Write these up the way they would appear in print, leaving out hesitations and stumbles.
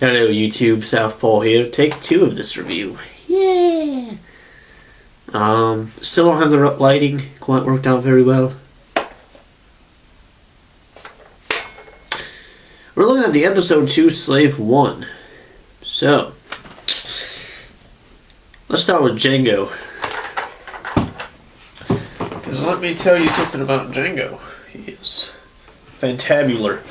Hello YouTube, Southpaw here. Take 2 of this review. Yeah! Still don't have the lighting quite worked out very well. We're looking at the episode 2, Slave 1. So, let's start with Jango. Because let me tell you something about Jango. He is fantabular.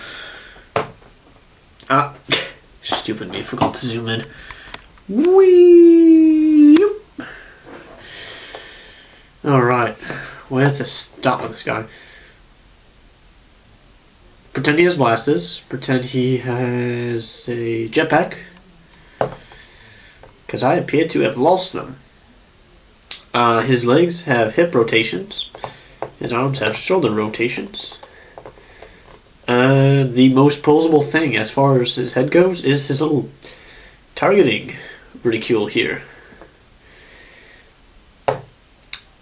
Stupid me, forgot to zoom in. Whee! Alright, we have to stop with this guy. Pretend he has blasters. Pretend he has a jetpack. Because I appear to have lost them. His legs have hip rotations. His arms have shoulder rotations. The most posable thing as far as his head goes is his little targeting reticule here.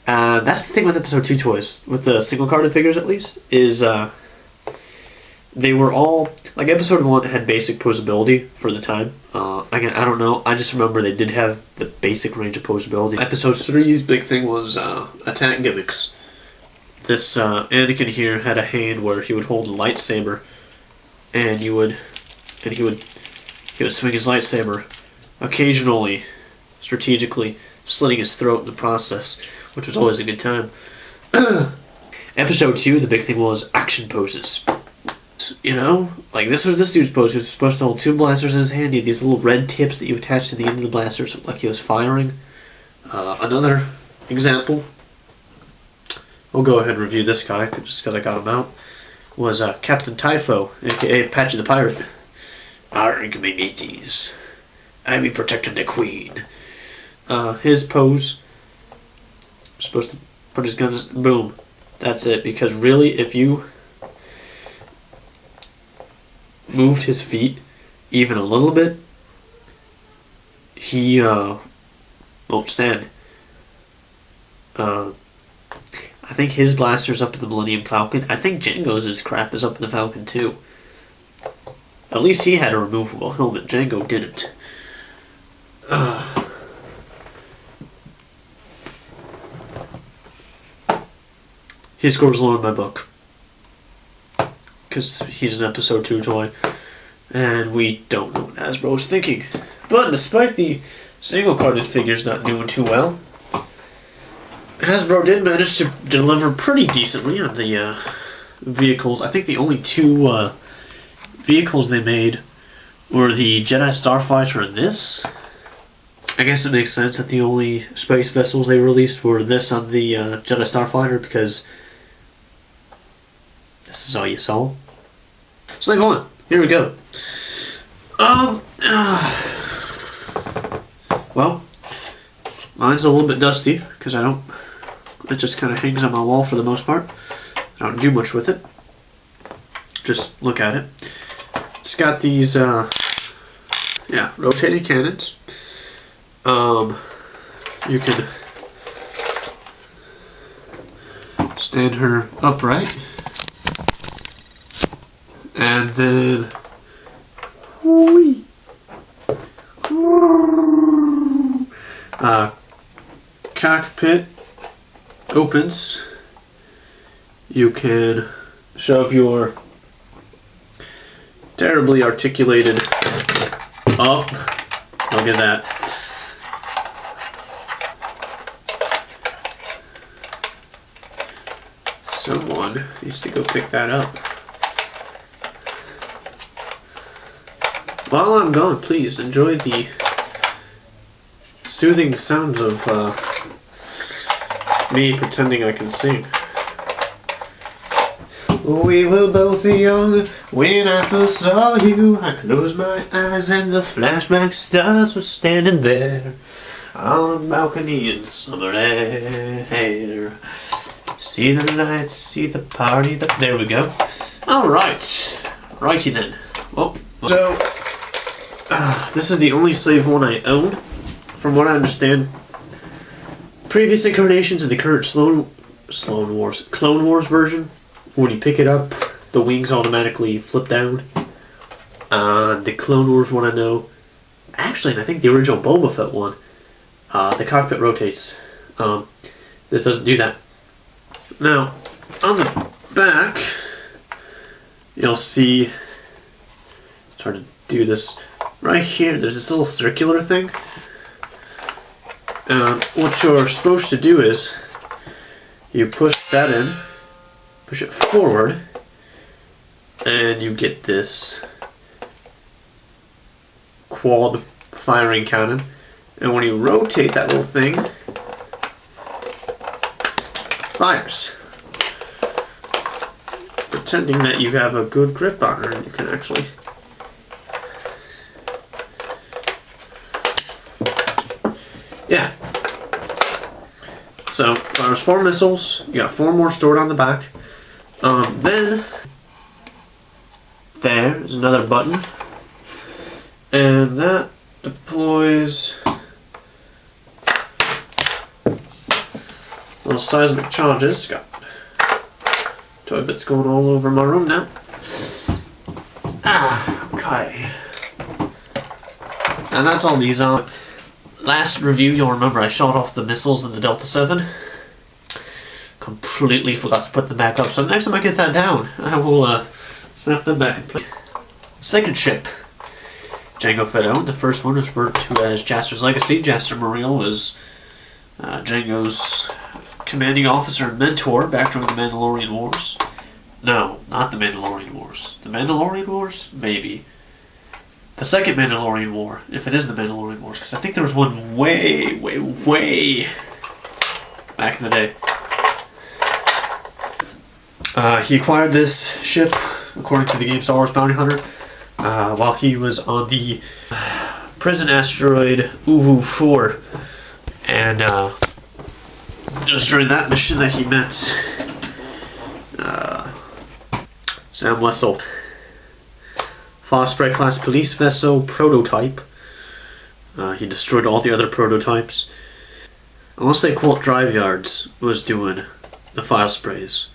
That's the thing with episode 2 toys, with the single carded figures at least, is they were all, like episode 1 had basic posability for the time. Again, I don't know, I just remember they did have the basic range of posability. Episode 3's big thing was attack gimmicks. This Anakin here had a hand where he would hold a lightsaber, and he would swing his lightsaber, occasionally, strategically, slitting his throat in the process, which was always a good time. Episode 2, the big thing was action poses. You know, like this was this dude's pose. He was supposed to hold 2 blasters in his hand. He had these little red tips that you attach to the end of the blaster, so like he was firing. Another example. We'll go ahead and review this guy, just because I got him out, was Captain Typho, a.k.a. Patchy the Pirate. Arg, me mateys. I be protecting the Queen. His pose, supposed to put his guns, boom. That's it, because really, if you moved his feet even a little bit, he won't stand. I think his blaster's up in the Millennium Falcon. I think Jango's crap is up in the Falcon too. At least he had a removable helmet. Jango didn't. He scores low in my book. Because he's an episode 2 toy. And we don't know what Hasbro is thinking. But despite the single-carded figures not doing too well, Hasbro did manage to deliver pretty decently on the vehicles. I think the only 2 vehicles they made were the Jedi Starfighter and this. I guess it makes sense that the only space vessels they released were this on the Jedi Starfighter, because this is all you saw. Slave 1, here we go. Well, mine's a little bit dusty, because it just kind of hangs on my wall for the most part. I don't do much with it. Just look at it. It's got these, rotating cannons. You can stand her upright. And then, cockpit opens. You can shove your terribly articulated up. Look at that. Someone needs to go pick that up. While I'm gone, please enjoy the soothing sounds of me pretending I can sing. We were both young when I first saw you. I closed my eyes and the flashback stars were standing there on a balcony in summer air. See the lights, see the party. There we go. Alright. Righty then. Well, so this is the only Slave 1 I own. From what I understand, previous incarnations of the current Clone Wars version, when you pick it up, the wings automatically flip down. The Clone Wars one I know. Actually, and I think the original Boba Fett one, the cockpit rotates. This doesn't do that. Now, on the back, you'll see, it's hard to do this, right here there's this little circular thing. And what you're supposed to do is, you push that in, push it forward, and you get this quad firing cannon. And when you rotate that little thing, fires. Pretending that you have a good grip on her, and you can actually yeah. So there's 4 missiles. You got 4 more stored on the back. Then there's another button, and that deploys little seismic charges. Got toy bits going all over my room now. Okay. And that's all these are. Last review, you'll remember I shot off the missiles in the Delta 7. Completely forgot to put them back up, so next time I get that down, I will snap them back in place. Second ship, Jango Fett owned. The first one was referred to as Jaster's Legacy. Jaster Muriel was Jango's commanding officer and mentor back during the Mandalorian Wars. No, not the Mandalorian Wars. The Mandalorian Wars? Maybe. The second Mandalorian War, if it is the Mandalorian Wars, because I think there was one way back in the day. He acquired this ship, according to the game Star Wars Bounty Hunter, while he was on the prison asteroid Uvu 4, and it was during that mission that he met Sam Wessel. Phosphorite class police vessel prototype. He destroyed all the other prototypes. I want to say Kuat Drive Yards was doing the file sprays.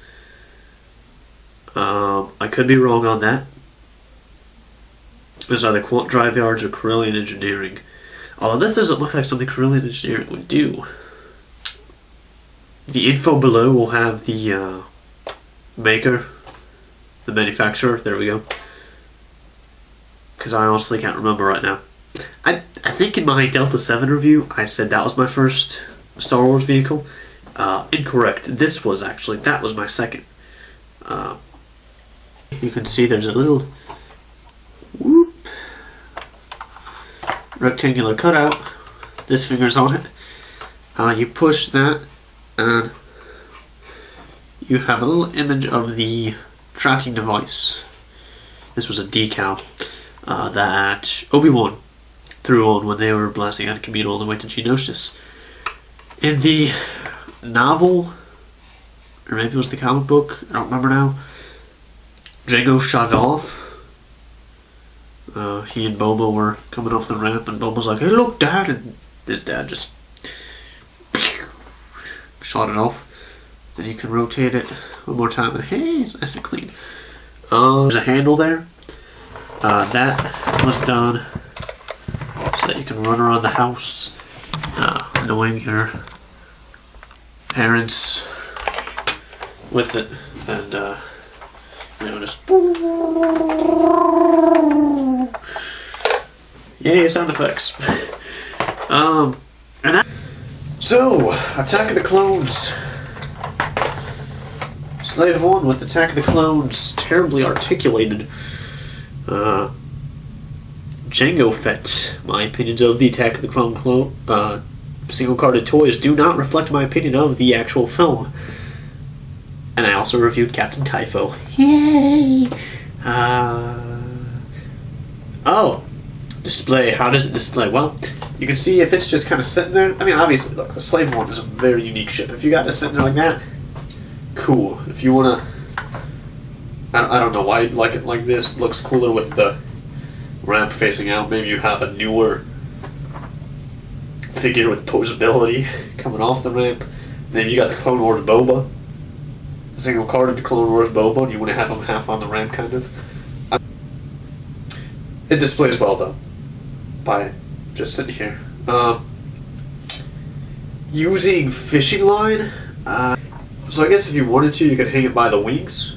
I could be wrong on that. It was either Kuat Drive Yards or Corellian Engineering. Although this doesn't look like something Corellian Engineering would do. The info below will have the maker, the manufacturer. There we go. Because I honestly can't remember right now. I think in my Delta 7 review, I said that was my first Star Wars vehicle. Incorrect. That was my second. You can see there's a little whoop, rectangular cutout. This finger's on it. You push that, and you have a little image of the tracking device. This was a decal that Obi-Wan threw on when they were blasting out of Kamino all the way to Geonosis. In the novel, or maybe it was the comic book, I don't remember now, Jango shot it off. He and Boba were coming off the ramp, and Boba's like, "Hey, look, Dad!" And his dad just shot it off. Then you can rotate it one more time, and hey, it's nice and clean. There's a handle there. That was done so that you can run around the house, annoying your parents with it, and just yay, sound effects. So Attack of the Clones. Slave 1 with Attack of the Clones, terribly articulated. Jango Fett. My opinions of the Attack of the Clone single-carded toys do not reflect my opinion of the actual film. And I also reviewed Captain Typho. Yay! Oh! Display. How does it display? Well, you can see if it's just kind of sitting there. I mean, obviously, look, the Slave 1 is a very unique ship. If you got it sitting there like that, cool. If you want to... I don't know why you'd like it like this. It looks cooler with the ramp facing out. Maybe you have a newer figure with posability coming off the ramp. Maybe you got the Clone Wars Boba. Single carded Clone Wars Boba, and you want to have them half on the ramp, kind of. It displays well though, by just sitting here. Using fishing line, so I guess if you wanted to, you could hang it by the wings.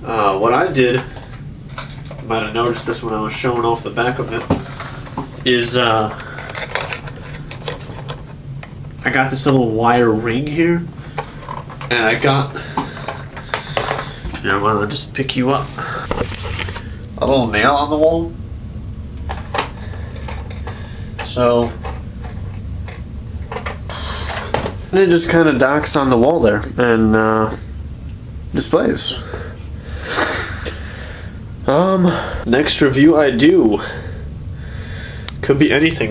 What I did, you might have noticed this when I was showing off the back of it, is I got this little wire ring here, and I got, I want to just pick you up, a little nail on the wall. So, and it just kind of docks on the wall there and displays. Next review I do could be anything.